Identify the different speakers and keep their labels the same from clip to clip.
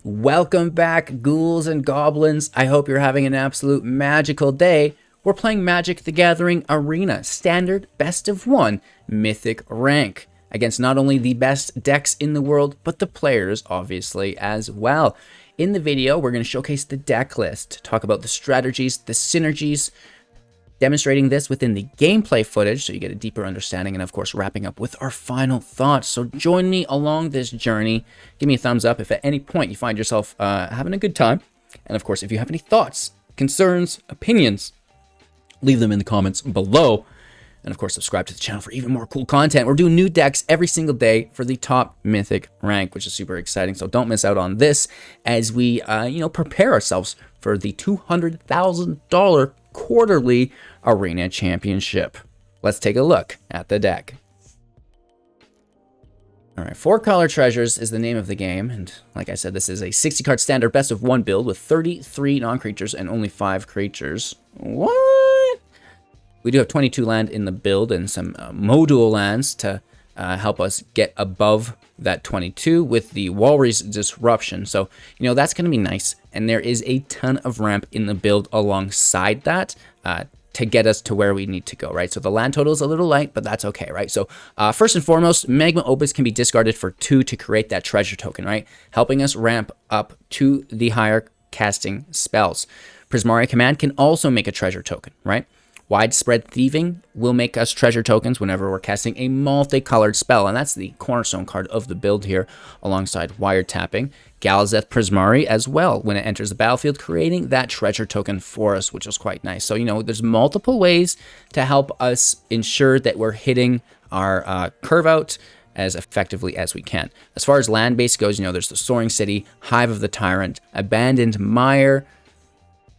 Speaker 1: Welcome back, ghouls and goblins. I hope you're having an absolute magical day. We're playing Magic the Gathering Arena, standard best of one, mythic rank, against not only the best decks in the world, but the players, obviously, as well. In the video, we're going to showcase the deck list, talk about the strategies, the synergies, demonstrating this within the gameplay footage so you get a deeper understanding, and of course wrapping up with our final thoughts. So join me along this journey. Give me a thumbs up if at any point you find yourself having a good time. And of course, if you have any thoughts, concerns, opinions, leave them in the comments below. And of course, subscribe to the channel for even more cool content. We're doing new decks every single day for the top mythic rank, which is super exciting. So don't miss out on this as we, prepare ourselves for the $200,000 quarterly Arena Championship. Let's take a look at the deck. All right, 4 Color Treasures is the name of the game, and like I said, this is a 60 card standard best of one build with 33 non-creatures and only 5 creatures. What? We do have 22 land in the build and some module lands to help us get above that 22 with the Walrus Disruption. So, that's going to be nice. And there is a ton of ramp in the build alongside that to get us to where we need to go, right? So the land total is a little light, but that's okay, right? So first and foremost, Magma Opus can be discarded for 2 to create that treasure token, right? Helping us ramp up to the higher casting spells. Prismari Command can also make a treasure token, right? Widespread Thieving will make us treasure tokens whenever we're casting a multicolored spell, and that's the cornerstone card of the build here, alongside Wiretapping. Galazeth Prismari as well, when it enters the battlefield, creating that treasure token for us, which is quite nice. So, there's multiple ways to help us ensure that we're hitting our curve out as effectively as we can. As far as land base goes, there's the Soaring City, Hive of the Tyrant, Abandoned Mire,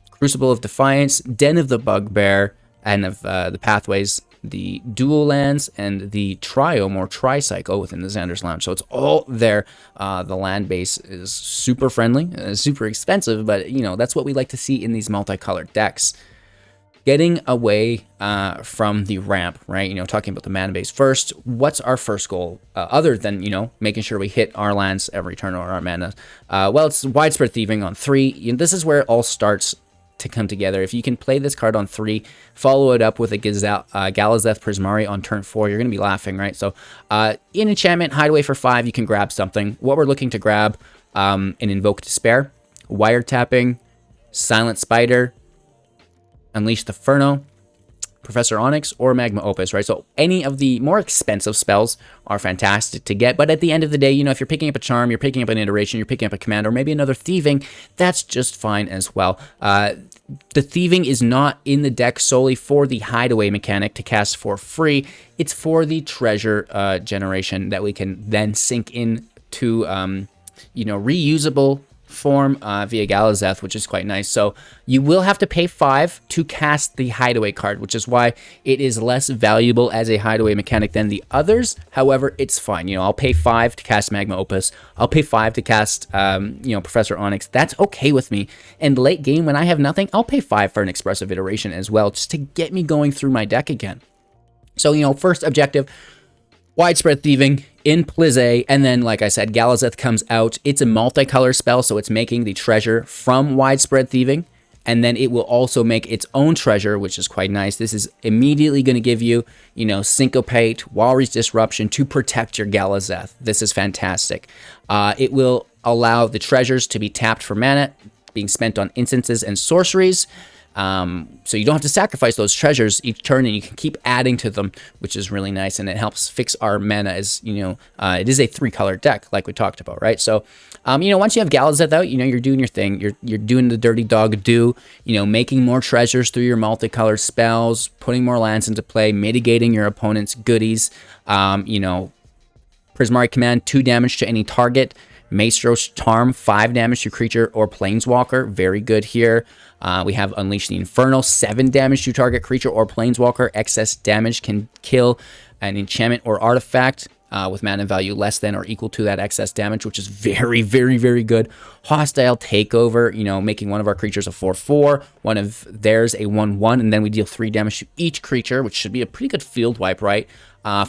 Speaker 1: Crucible of Defiance, Den of the Bugbear, and of the pathways, the dual lands, and the triome or tricycle within the Xander's Lounge. So it's all there. The land base is super friendly, super expensive, but that's what we like to see in these multicolored decks. Getting away from the ramp, right? Talking about the mana base first. What's our first goal other than making sure we hit our lands every turn or our mana? Well, it's Widespread Thieving on 3. This is where it all starts to come together. If you can play this card on 3, follow it up with a Galazeth Prismari on turn 4, you're going to be laughing, right? So in enchantment, hideaway for 5, you can grab something. What we're looking to grab, an Invoke Despair, Wiretapping, Silent Spider, Unleash the Inferno, Professor Oynx, or Magma Opus, right? So any of the more expensive spells are fantastic to get, but at the end of the day, if you're picking up a Charm, you're picking up an Iteration, you're picking up a Command, or maybe another Thieving, that's just fine as well. The Thieving is not in the deck solely for the hideaway mechanic to cast for free. It's for the treasure generation that we can then sink into, reusable form via Galazeth, which is quite nice. So you will have to pay 5 to cast the hideaway card, which is why it is less valuable as a hideaway mechanic than the others. However, it's fine. I'll pay 5 to cast Magma Opus. I'll pay 5 to cast Professor Oynx. That's okay with me. And late game, when I have nothing, I'll pay 5 for an Expressive Iteration as well, just to get me going through my deck again. So first objective, Widespread Thieving in Plize, and then, like I said, Galazeth comes out. It's a multicolor spell, so it's making the treasure from Widespread Thieving, and then it will also make its own treasure, which is quite nice. This is immediately going to give you, Syncopate, Walrus Disruption to protect your Galazeth. This is fantastic. It will allow the treasures to be tapped for mana, being spent on instances and sorceries. So you don't have to sacrifice those treasures each turn, and you can keep adding to them, which is really nice, and it helps fix our mana as, it is a 3-color deck, like we talked about, right? So, once you have Galazeth out, you're doing your thing. You're doing the dirty dog do, making more treasures through your multicolored spells, putting more lands into play, mitigating your opponent's goodies. Prismari Command, 2 damage to any target. Maestro's Charm, 5 damage to creature or planeswalker. Very good here. We have Unleash the Inferno, 7 damage to target creature or planeswalker. Excess damage can kill an enchantment or artifact. with mana value less than or equal to that excess damage, which is very, very, very good. Hostile Takeover, you know, making one of our creatures a 4/4, one of theirs a 1/1, and then we deal 3 damage to each creature, which should be a pretty good field wipe, right?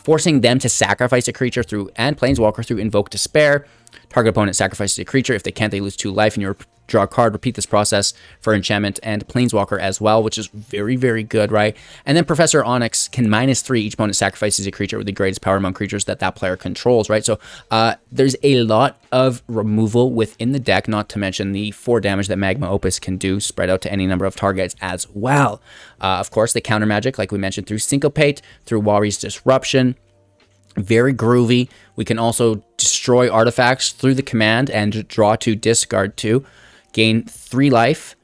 Speaker 1: Forcing them to sacrifice a creature through, and Planeswalker through Invoke Despair. Target opponent sacrifices a creature. If they can't, they lose 2 life, and you draw a card. Repeat this process for enchantment and Planeswalker as well, which is very, very good, right? And then Professor Oynx can -3 each opponent sacrifices a creature with the greatest power among creatures that player controls, right? So there's a lot of removal within the deck, not to mention the 4 damage that Magma Opus can do, spread out to any number of targets as well. Of course, the counter magic, like we mentioned, through Syncopate, through Walry's Disruption. Very groovy. We can also destroy artifacts through the command and draw 2, discard 2, gain 3 life,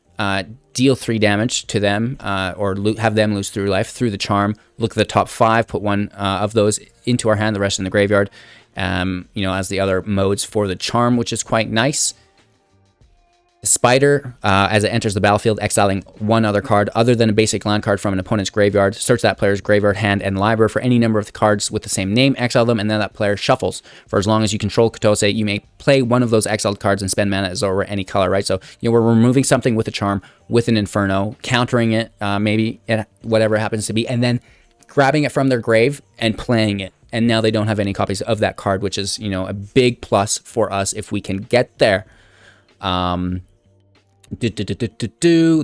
Speaker 1: deal 3 damage to them, or have them lose 3 life through the charm. Look at the top 5, put 1 of those into our hand, the rest in the graveyard, you know, as the other modes for the charm, which is quite nice. The Spider, as it enters the battlefield, exiling 1 other card other than a basic land card from an opponent's graveyard. Search that player's graveyard, hand, and library for any number of the cards with the same name, exile them, and then that player shuffles. For as long as you control Kotose, you may play one of those exiled cards and spend mana as though it were any color, right? So, you know, we're removing something with a charm, with an Inferno, countering it, maybe whatever it happens to be, and then grabbing it from their grave and playing it. And now they don't have any copies of that card, which is, you know, a big plus for us if we can get there. The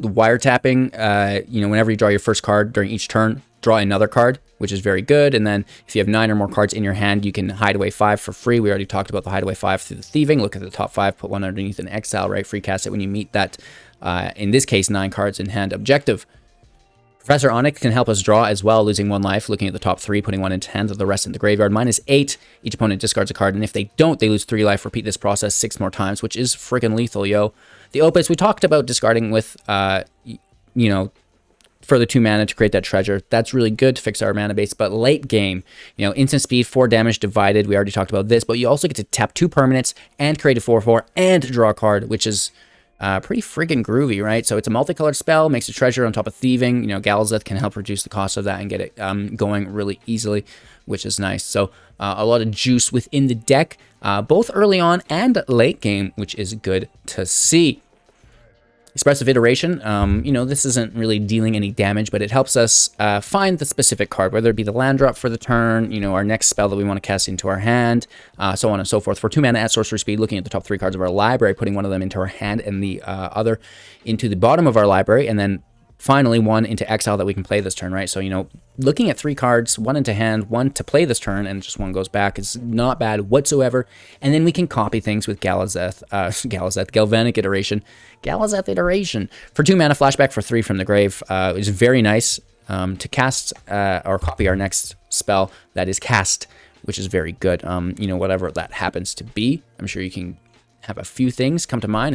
Speaker 1: wiretapping, you know, whenever you draw your first card during each turn, draw another card, which is very good. And then if you have 9 or more cards in your hand, you can hide away 5 for free. We already talked about the hide away 5 through the thieving. Look at the top 5, put 1 underneath an exile, right? Free cast it when you meet that, in this case, 9 cards in hand objective. Professor Oynx can help us draw as well, losing 1 life, looking at the top 3, putting 1 into hand, the rest in the graveyard. -8, each opponent discards a card, and if they don't, they lose 3 life. Repeat this process 6 more times, which is friggin' lethal, yo. The Opus, we talked about discarding with, you know, for the 2 mana to create that treasure. That's really good to fix our mana base, but late game, you know, instant speed, 4 damage divided, we already talked about this, but you also get to tap 2 permanents and create a 4/4 and draw a card, which is pretty friggin' groovy, right? So it's a multicolored spell, makes a treasure on top of thieving. You know, Galazeth can help reduce the cost of that and get it going really easily, which is nice. So a lot of juice within the deck, both early on and late game, which is good to see. Expressive Iteration, you know, this isn't really dealing any damage, but it helps us find the specific card, whether it be the land drop for the turn, you know, our next spell that we want to cast into our hand, so on and so forth. For 2 mana at sorcery speed, looking at the top 3 cards of our library, putting 1 of them into our hand and the other into the bottom of our library, and then finally 1 into exile that we can play this turn, right? So, you know, looking at 3 cards, 1 into hand, 1 to play this turn, and just 1 goes back is not bad whatsoever. And then we can copy things with Galazeth, Galvanic Iteration. Galazeth Iteration. For 2 mana, flashback for 3 from the grave is very nice to cast or copy our next spell that is cast, which is very good. You know, whatever that happens to be. I'm sure you can have a few things come to mind.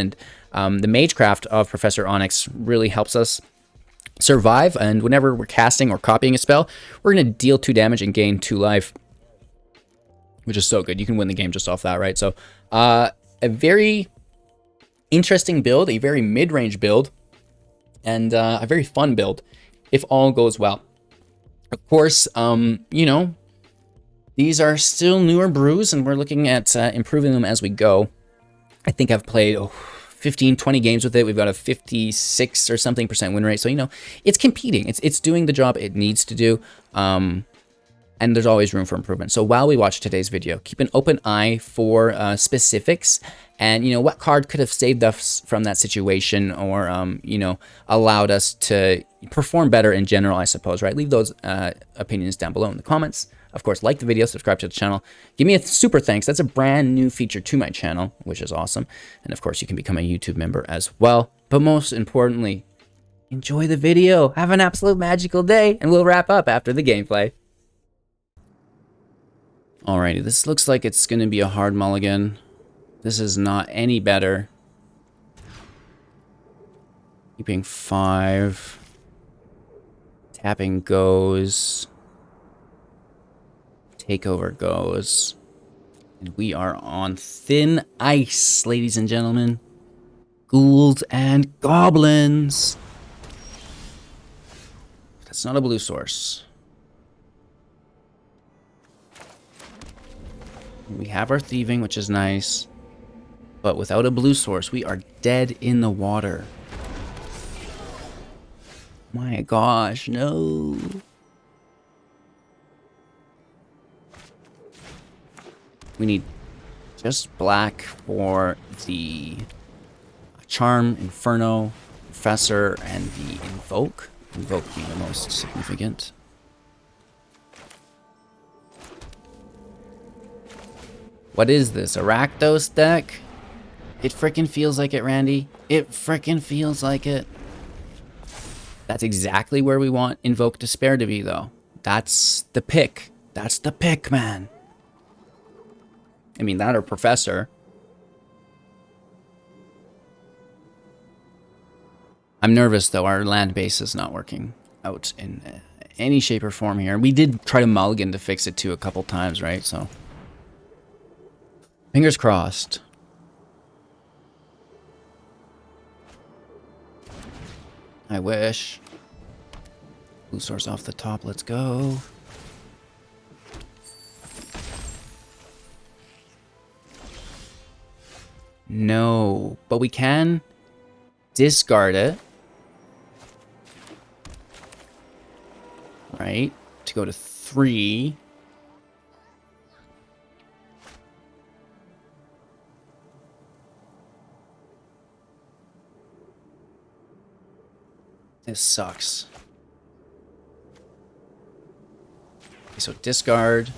Speaker 1: And the magecraft of Professor Oynx really helps us survive, and whenever we're casting or copying a spell, we're going to deal 2 damage and gain 2 life, which is so good. You can win the game just off that, right? So a very interesting build, a very mid-range build, and a very fun build if all goes well. Of course, you know, these are still newer brews, and we're looking at improving them as we go. I think I've played 15, 20 games with it. We've got a 56 or something % win rate. So, you know, it's competing. It's doing the job it needs to do. And there's always room for improvement. So while we watch today's video, keep an open eye for specifics and, you know, what card could have saved us from that situation or, you know, allowed us to perform better in general, I suppose, right? Leave those opinions down below in the comments. Of course, like the video, subscribe to the channel. Give me a super thanks. That's a brand new feature to my channel, which is awesome. And of course, you can become a YouTube member as well. But most importantly, enjoy the video. Have an absolute magical day, and we'll wrap up after the gameplay. Alrighty, this looks like it's going to be a hard mulligan. This is not any better. Keeping 5. Tapping goes. Takeover goes. And we are on thin ice, ladies and gentlemen. Ghouls and goblins. That's not a blue source. We have our thieving, which is nice. But without a blue source, we are dead in the water. My gosh, no. We need just black for the Charm, Inferno, Professor, and the Invoke. Invoke being the most significant. What is this, a Rakdos deck? It frickin' feels like it, Randy. It frickin' feels like it. That's exactly where we want Invoke Despair to be, though. That's the pick. That's the pick, man. I mean, that or Professor. I'm nervous, though. Our land base is not working out in any shape or form here. We did try to mulligan to fix it, too, a couple times, right? So, fingers crossed. I wish. Blue source off the top, let's go. No, but we can discard it. Right, to go to 3. This sucks. Okay, so discard.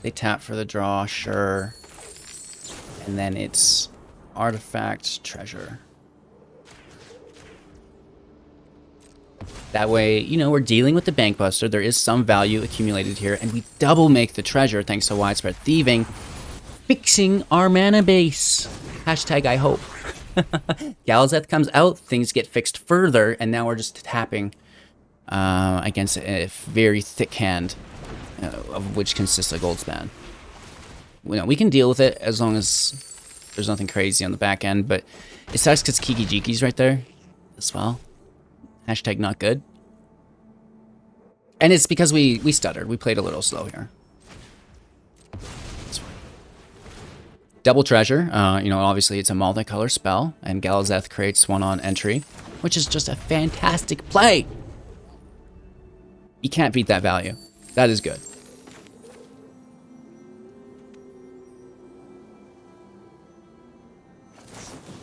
Speaker 1: They tap for the draw, sure. And then it's artifact, treasure. That way, you know, we're dealing with the Bank Buster. There is some value accumulated here, and we double make the treasure thanks to widespread thieving. Fixing our mana base. Hashtag I hope. Galazeth comes out, things get fixed further, and now we're just tapping against a very thick hand, of which consists of Goldspan. You know, we can deal with it as long as there's nothing crazy on the back end, but it sucks because Kiki Jiki's right there as well. Hashtag not good. And it's because we stuttered. We played a little slow here. Double treasure, you know, obviously it's a multicolor spell, and Galazeth creates one on entry, which is just a fantastic play. You can't beat that value. That is good.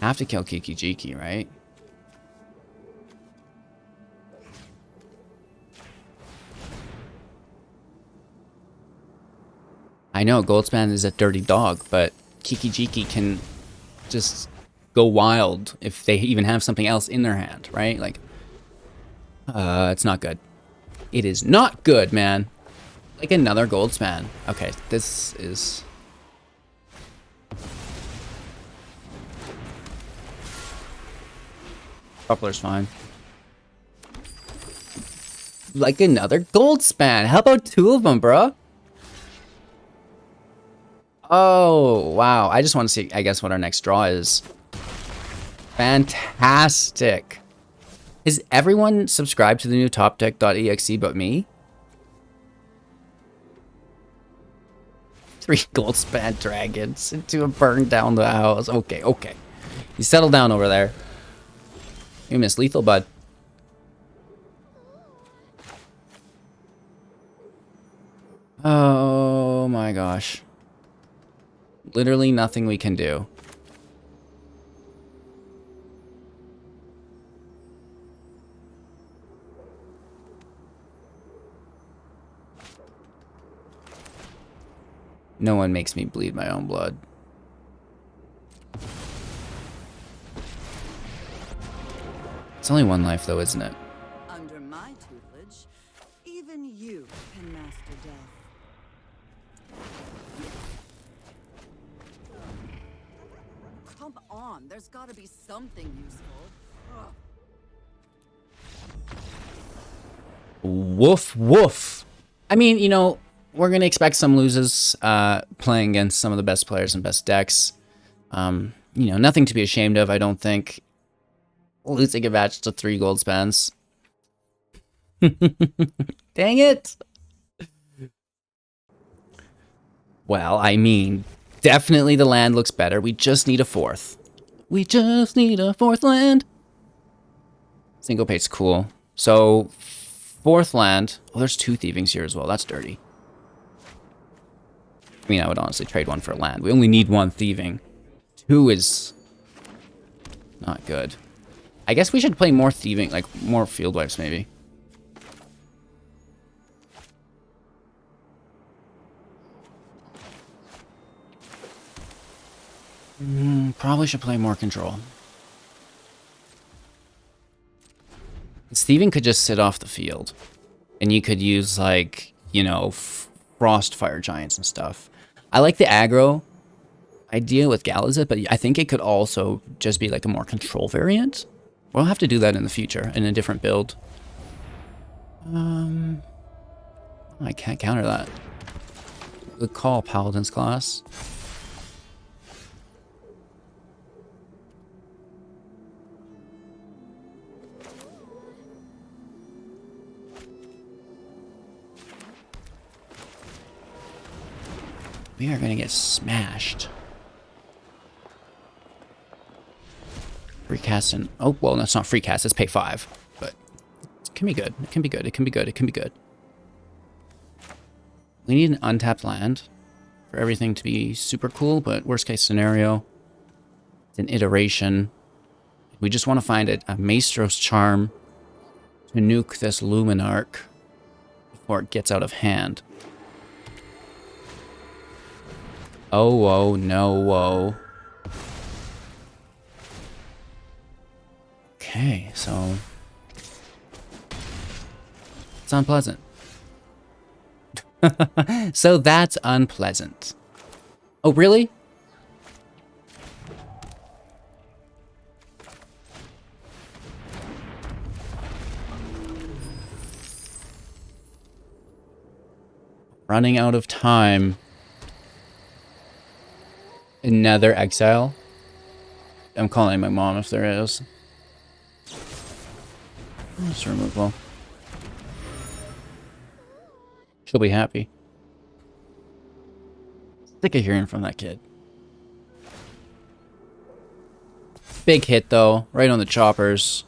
Speaker 1: Have to kill Kiki Jiki, right? I know Goldspan is a dirty dog, but Kiki Jiki can just go wild if they even have something else in their hand, right? Like, it's not good. It is not good, man. Like another Goldspan. Okay, this is... Coupler's fine. Like another Goldspan. How about 2 of them, bro? Oh, wow. I just want to see, I guess, what our next draw is. Fantastic. Is everyone subscribed to the new topdeck.exe but me? 3 Goldspan dragons into a burn down the house. Okay, okay. You settle down over there. You miss lethal, bud. Oh my gosh. Literally nothing we can do. No one makes me bleed my own blood. It's only 1 life though, isn't it?
Speaker 2: Under my tutelage, even you can master death. Come on, there's gotta be something useful. Ugh.
Speaker 1: Woof, woof. I mean, you know, we're going to expect some loses playing against some of the best players and best decks. You know, nothing to be ashamed of, I don't think. Losing a match to 3 Goldspans. Dang it! Well, I mean, definitely the land looks better. We just need a fourth. We just need a fourth land. Syncopate's cool. So, fourth land. Oh, there's 2 thievings here as well. That's dirty. I mean, I would honestly trade 1 for land. We only need 1 thieving. 2 is not good. I guess we should play more thieving, like more field wipes maybe. Probably should play more control. This thieving could just sit off the field. And you could use, like, you know, frost fire giants and stuff. I like the aggro idea with Galazeth, but I think it could also just be like a more control variant. We'll have to do that in the future, in a different build. I can't counter that. Good call, Paladin's class. We are gonna get smashed. Free cast and oh well, that's not free cast. It's pay 5, but it can be good. It can be good. It can be good. It can be good. We need an untapped land for everything to be super cool, but worst case scenario, it's an iteration. We just want to find a Maestro's Charm to nuke this Luminarch before it gets out of hand. Oh, whoa, no, whoa. Okay, so... it's unpleasant. So that's unpleasant. Oh, really? Running out of time. Another exile? I'm calling my mom if there is. Just removal. She'll be happy. Sick of hearing from that kid. Big hit though, right on the choppers.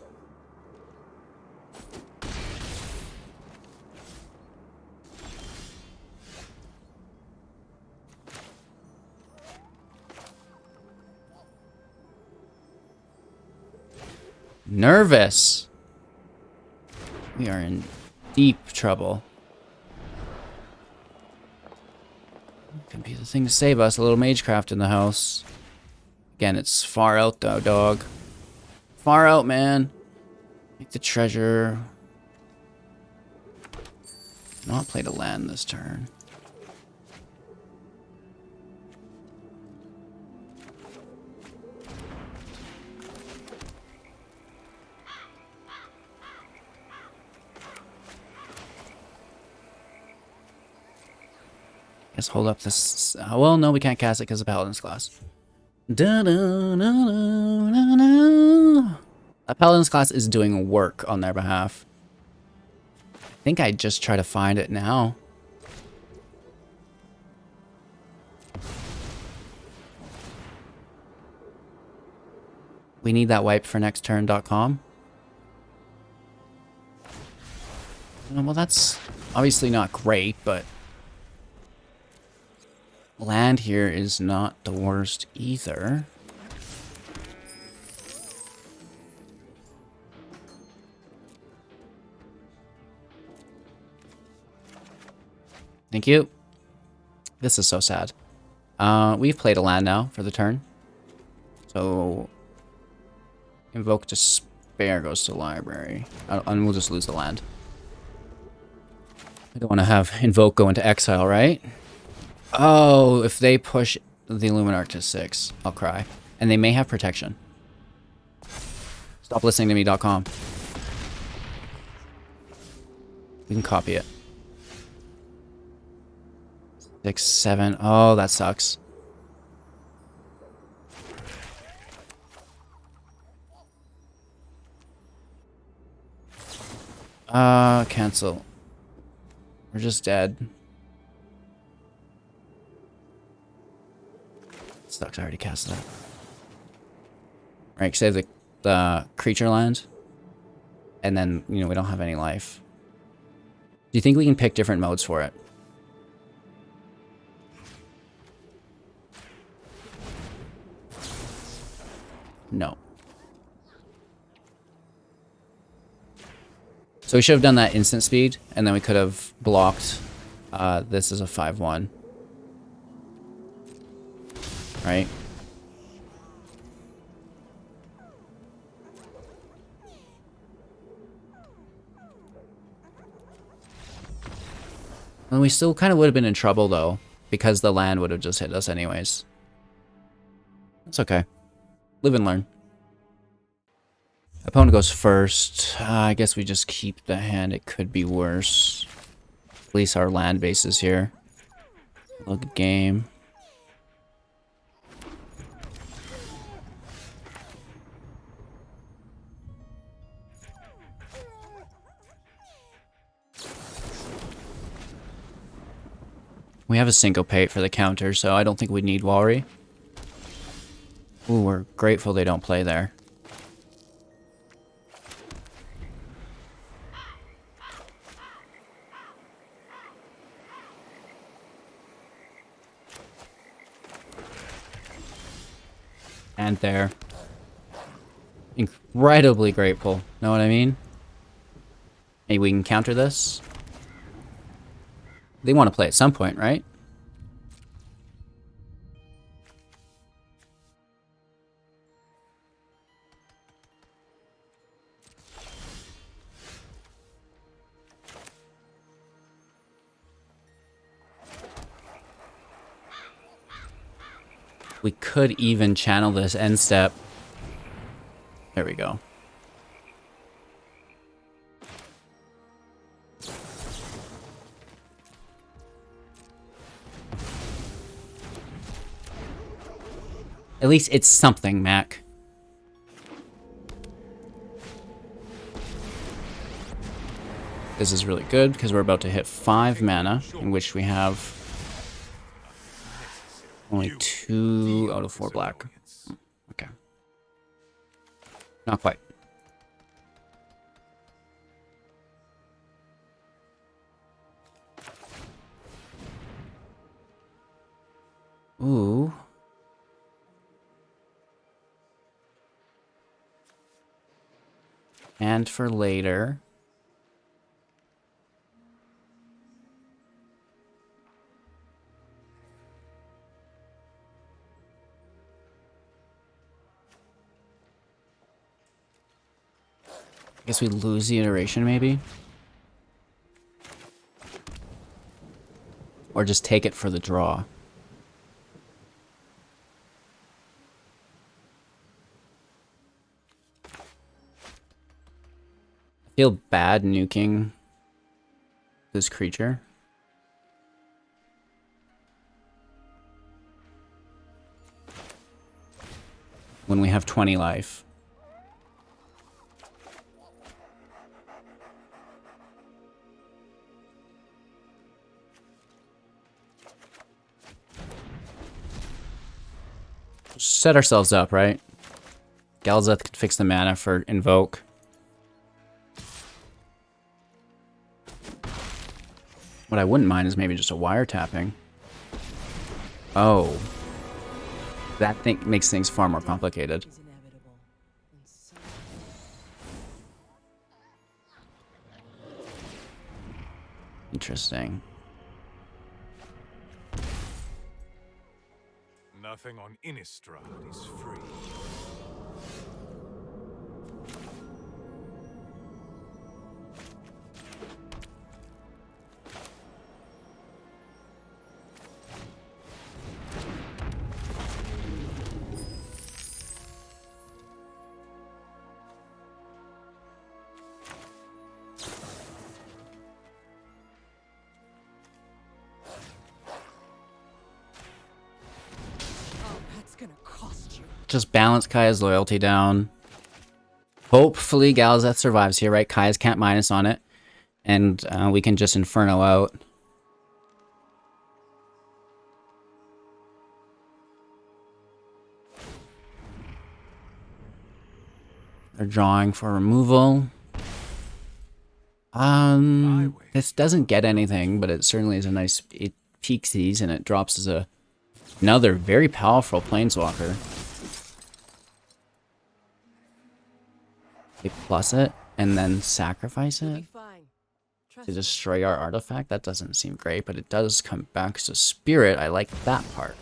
Speaker 1: Nervous. We are in deep trouble. Could be the thing to save us. A little magecraft in the house. Again, it's far out though, dog. Far out, man. Make the treasure. Not play to land this turn. Let's hold up this. Well, no, we can't cast it because of Paladin's class. That Paladin's class is doing work on their behalf. I think I just try to find it now. We need that wipe for next turn.com. Well, that's obviously not great, but land here is not the worst either. Thank you. This is so sad. We've played a land now for the turn. So, Invoke Despair goes to library. And we'll just lose the land. I don't want to have Invoke go into exile, right? Oh, if they push the Luminarch to 6, I'll cry. And they may have protection. Stop listening to me.com. We can copy it. 6, 7. Oh, that sucks. Cancel. We're just dead. Sucks, I already cast that. Right, save the creature land. And then, you know, we don't have any life. Do you think we can pick different modes for it? No. So we should have done that instant speed, and then we could have blocked this as a 5/1. Right? And we still kind of would have been in trouble, though, because the land would have just hit us anyways. It's okay. Live and learn. Opponent goes first. I guess we just keep the hand. It could be worse. At least our land bases here. Look at game. We have a syncopate for the counter, so I don't think we need Walry. Ooh, we're grateful they don't play there. And there. Incredibly grateful. Know what I mean? Maybe we can counter this. They want to play at some point, right? We could even channel this end step. There we go. At least it's something, Mac. This is really good because we're about to hit 5 mana, in which we have only 2 out of 4 black. Okay. Not quite. Ooh. And for later. I guess we lose the iteration, maybe? Or just take it for the draw. I feel bad nuking this creature. When we have 20 life. Set ourselves up, right? Galazeth can fix the mana for Invoke. What I wouldn't mind is maybe just a wiretapping. Oh. That thing makes things far more complicated. Interesting.
Speaker 3: Nothing on Innistrad is free.
Speaker 1: Just balance Kaya's loyalty down. Hopefully Galazeth survives here, right? Kaya's can't minus on it. And we can just Inferno out. They're drawing for removal. This doesn't get anything, but it certainly is a nice... It peaks these, and it drops as another very powerful planeswalker. They plus it, and then sacrifice it to destroy our artifact. That doesn't seem great, but it does come back as a spirit. I like that part.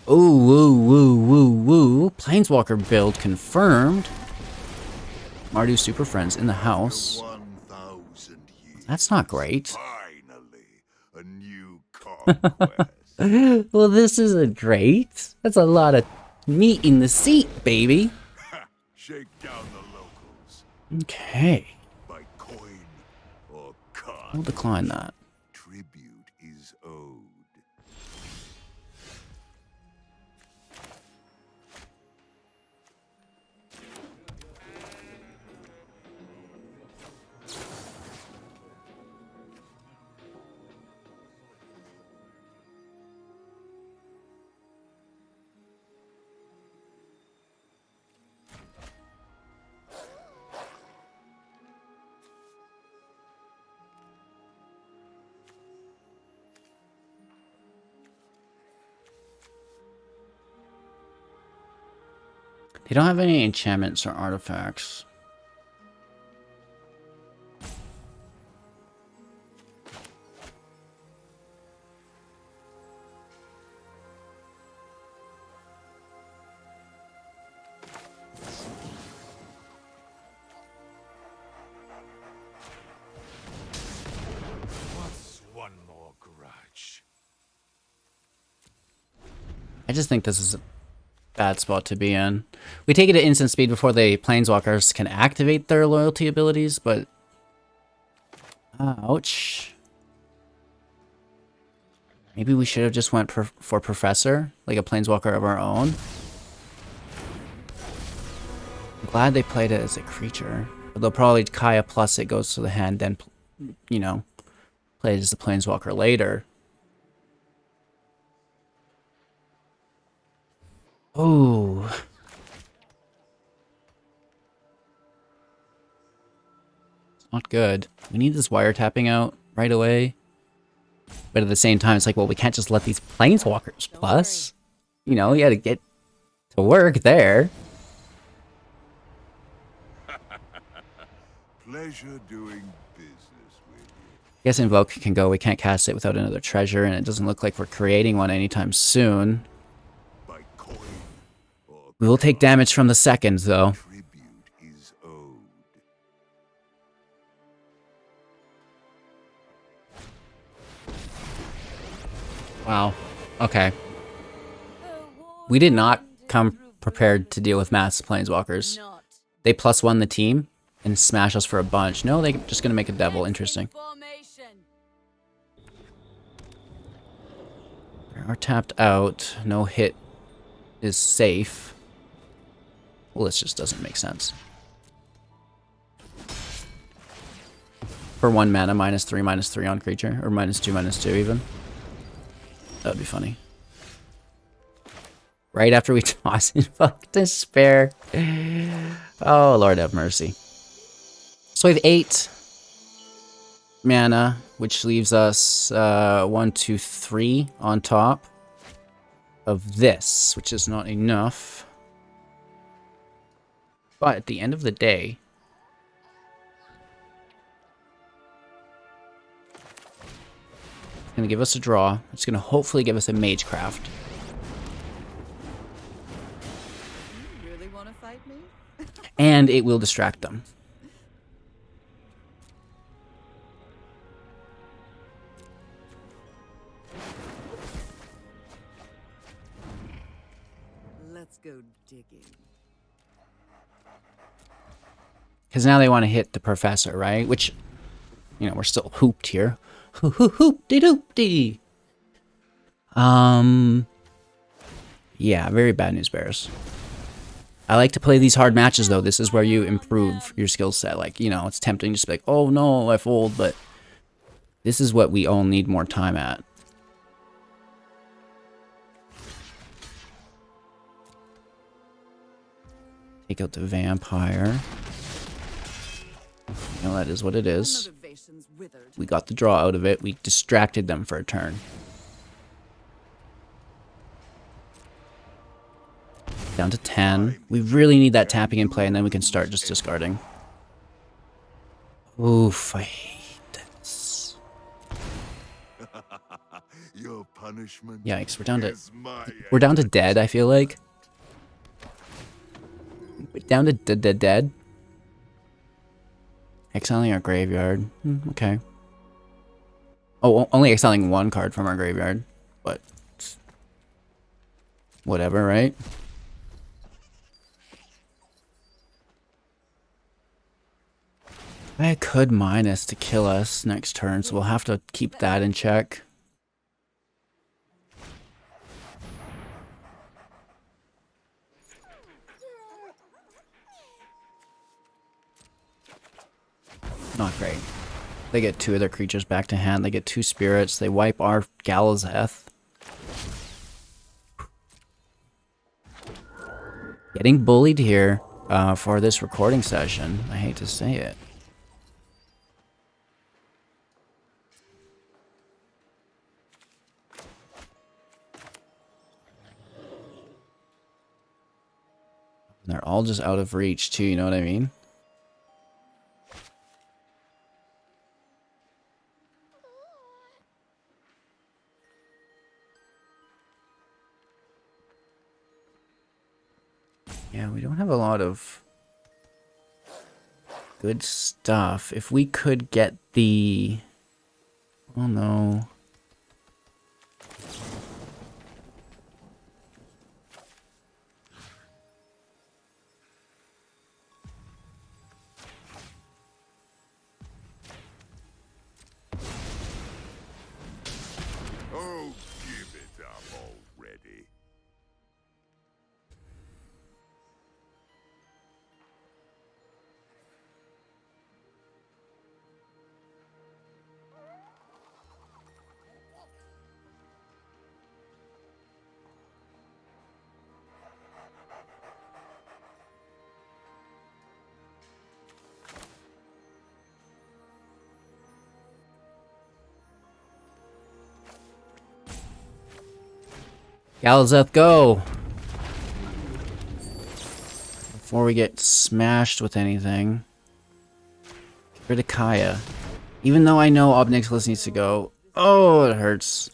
Speaker 1: Ooh, woo, woo, woo, woo. Planeswalker build confirmed. Mardu Super Friends in the house. That's not great.
Speaker 4: Finally, a new conquest.
Speaker 1: Well, this isn't great. That's a lot of meat in the seat, baby.
Speaker 4: Shake down the locals
Speaker 1: Okay.
Speaker 4: by coin or card.
Speaker 1: We'll decline that.
Speaker 4: Tribute is owed.
Speaker 1: They don't have any enchantments or artifacts.
Speaker 3: What's one more grudge?
Speaker 1: I just think this is a bad spot to be in. We take it at instant speed before the planeswalkers can activate their loyalty abilities, but... Ouch. Maybe we should have just went for Professor, like a planeswalker of our own. I'm glad they played it as a creature. But they'll probably Kaya plus it goes to the hand, then, you know, play it as a planeswalker later. Oh. It's not good. We need this wiretapping out right away. But at the same time, it's like, well, we can't just let these planeswalkers plus. You know, you gotta get to work there.
Speaker 4: Pleasure doing business with you.
Speaker 1: I guess Invoke can go. We can't cast it without another treasure, and it doesn't look like we're creating one anytime soon.
Speaker 4: By coin or
Speaker 1: We will take damage from the seconds, though.
Speaker 4: tribute is owed.
Speaker 1: Wow. Okay. We did not come prepared to deal with mass planeswalkers. They plus one the team and smash us for a bunch. No, they're just gonna make a devil. Interesting. They are tapped out. No hit is safe. Well, this just doesn't make sense. For 1 mana, -3/-3 on creature. Or -2/-2 even. That would be funny. Right after we toss Invoke Despair. Oh, Lord have mercy. So we have 8 mana, which leaves us 1, 2, 3 on top of this, which is not enough. But at the end of the day, it's going to give us a draw. It's going to hopefully give us a magecraft.
Speaker 2: You really want to fight me?
Speaker 1: And it will distract them.
Speaker 2: Let's go digging.
Speaker 1: Because now they want to hit the Professor, right? Which, you know, we're still hooped here. Hoop-de-doop-de. Yeah, very bad news bears. I like to play these hard matches, though. This is where you improve your skill set. Like, you know, it's tempting just to be like, oh no, I fold, but this is what we all need more time at. Take out the vampire. You know, that is what it is.
Speaker 2: Motivation's withered.
Speaker 1: We got the draw out of it. We distracted them for a turn. Down to 10. We really need that tapping in play, and then we can start just discarding. Oof, I hate this.
Speaker 4: Your punishment.
Speaker 1: Yikes, we're down to
Speaker 4: is my
Speaker 1: dead, I feel like. Down to dead. Exiling our graveyard. Okay. Oh, only exiling one card from our graveyard. But whatever, right? I could minus to kill us next turn, so we'll have to keep that in check. Not great. They get 2 of their creatures back to hand. They get 2 spirits. They wipe our Galazeth. Getting bullied here for this recording session. I hate to say it. They're all just out of reach too, you know what I mean? Yeah, we don't have a lot of good stuff. If we could get the... Oh no.
Speaker 4: Oh, give it up already.
Speaker 1: Galazeth, go! Before we get smashed with anything. Get rid of Kaya. Even though I know DECKLIST needs to go. Oh, it hurts.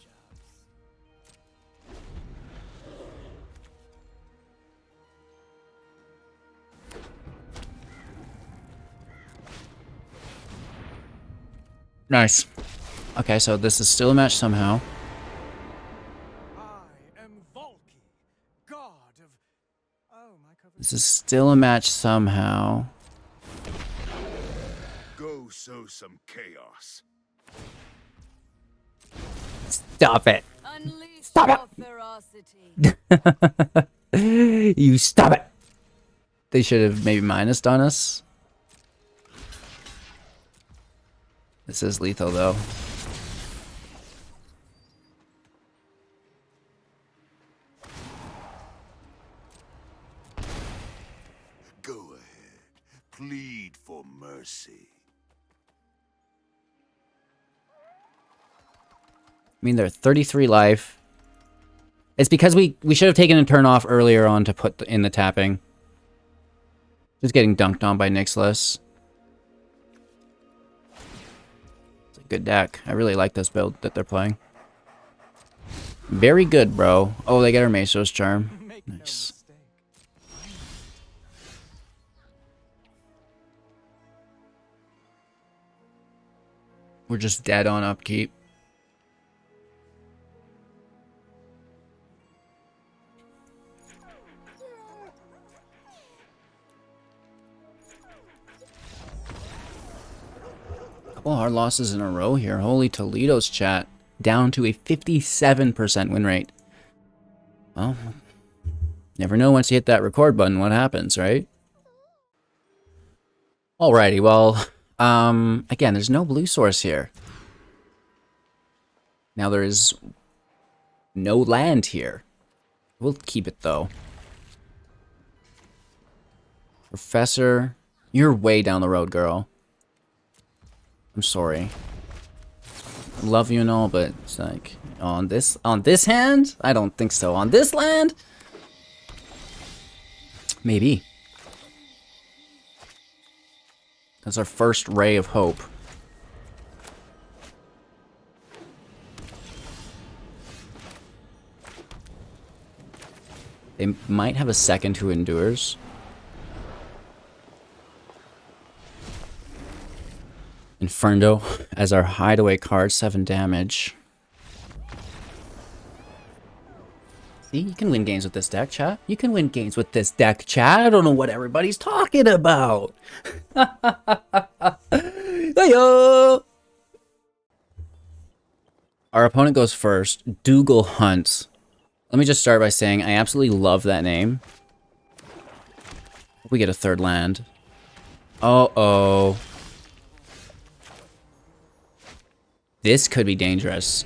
Speaker 1: Nice. Okay, so this is still a match somehow. This is still a match somehow.
Speaker 4: Go sow some chaos.
Speaker 1: Stop it.
Speaker 2: Unleash
Speaker 1: Stop
Speaker 2: your ferocity.
Speaker 1: You stop it. They should have maybe minused on us. This is lethal though.
Speaker 4: Go ahead. Plead for mercy.
Speaker 1: I mean, they're 33 life. It's because we should have taken a turn off earlier on to put in the tapping. Just getting dunked on by DECKLIST. It's a good deck. I really like this build that they're playing. Very good, bro. Oh, they get our Meso's Charm. Nice. We're just dead on upkeep. Couple hard losses in a row here. Holy Toledo's chat. Down to a 57% win rate. Well, never know once you hit that record button what happens, right? Alrighty, well, again, there's no blue source here. Now there is no land here. We'll keep it though. Professor, you're way down the road, girl. I'm sorry. I love you and all, but it's like on this hand? I don't think so. On this land? Maybe. That's our first ray of hope. They might have a second who endures. Inferno as our hideaway card, 7 damage. See, you can win games with this deck, chat. You can win games with this deck, chat. I don't know what everybody's talking about. Hey-yo! Our opponent goes first. Dougal Hunt. Let me just start by saying I absolutely love that name. We get a third land. Uh-oh. This could be dangerous.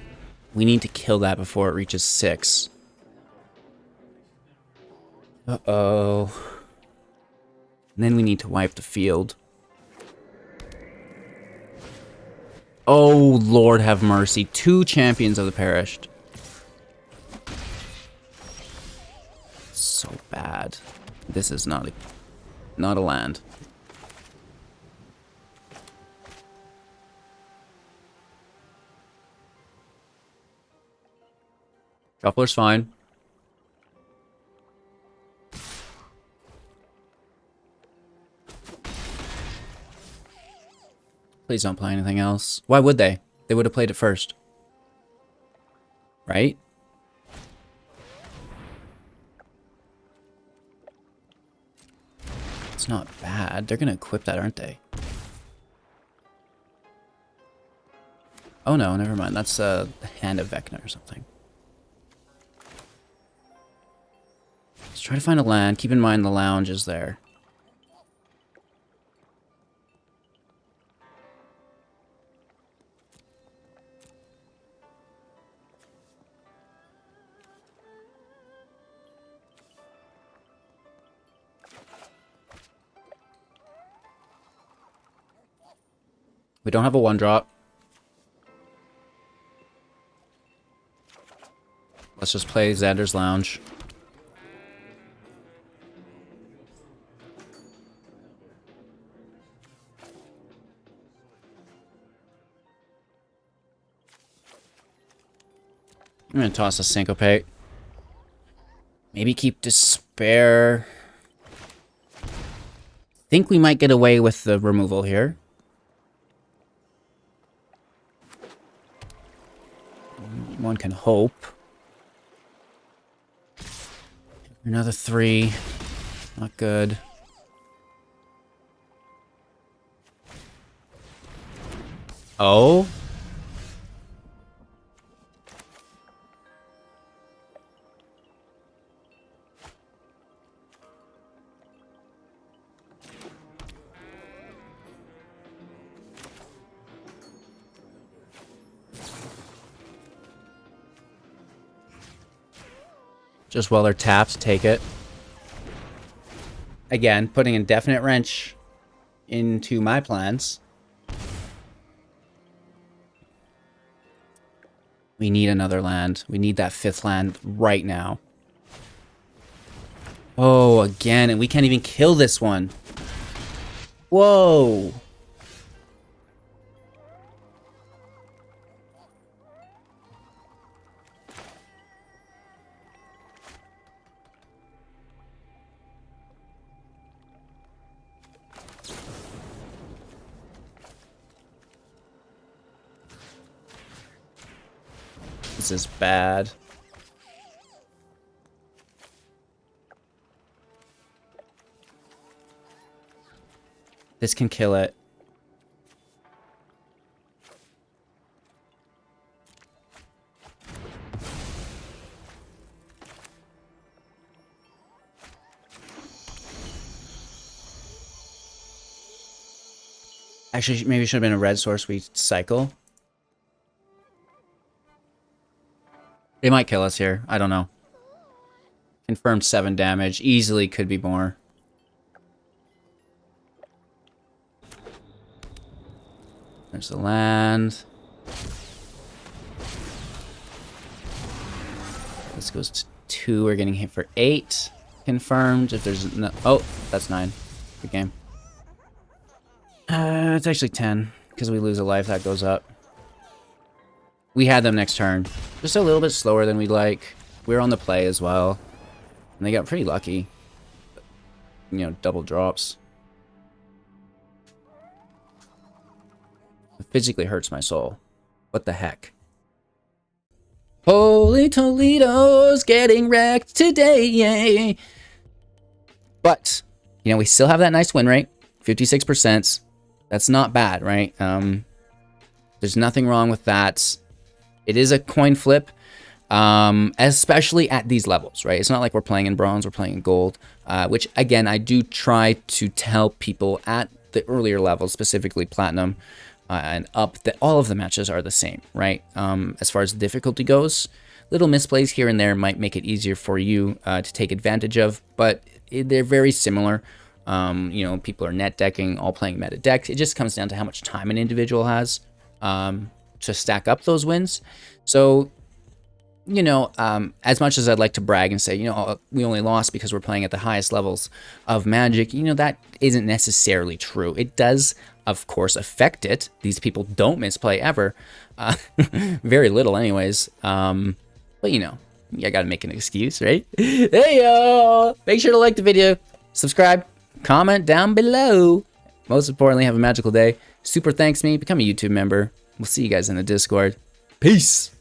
Speaker 1: We need to kill that before it reaches 6. Uh-oh. And then we need to wipe the field. Oh, Lord have mercy. 2 champions of the perished. So bad. This is not a land. Shuffler's fine. Please don't play anything else. Why would they? They would have played it first. Right? It's not bad. They're gonna equip that, aren't they? Oh no, never mind. That's the Hand of Vecna or something. Let's try to find a land. Keep in mind the lounge is there. We don't have a 1-drop. Let's just play Xander's Lounge. I'm gonna toss a Syncopate. Maybe keep Despair. Think we might get away with the removal here. One can hope. Another 3. Not good. Oh? Just while they're tapped, take it. Again, putting a definite wrench into my plans. We need another land. We need that 5th land right now. Oh, again, and we can't even kill this one. Whoa. This is bad. This can kill it. Actually, maybe it should have been a red source we cycle. They might kill us here. I don't know. Confirmed 7 damage. Easily could be more. There's the land. This goes to 2. We're getting hit for 8. Confirmed. If there's no... Oh, that's 9. Good game. It's actually 10. Because we lose a life, that goes up. We had them next turn. Just a little bit slower than we'd like. We were on the play as well. And they got pretty lucky. You know, double drops. It physically hurts my soul. What the heck? Holy Toledo's getting wrecked today. But, you know, we still have that nice win rate. 56%. That's not bad, right? There's nothing wrong with that. It is a coin flip. Especially at these levels, right? It's not like we're playing in bronze, we're playing in gold, which again, I do try to tell people at the earlier levels, specifically platinum and up, that all of the matches are the same, right? As far as the difficulty goes, little misplays here and there might make it easier for you to take advantage of, but they're very similar. You know, people are net decking, all playing meta decks. It just comes down to how much time an individual has to stack up those wins. So, you know, as much as I'd like to brag and say, you know, we only lost because we're playing at the highest levels of Magic, you know, that isn't necessarily true. It does, of course, affect it. These people don't misplay ever. Very little anyways. But, you know, I gotta make an excuse, right? Hey, y'all! Make sure to like the video, subscribe, comment down below. Most importantly, have a magical day. Super thanks me. Become a YouTube member. We'll see you guys in the Discord. Peace!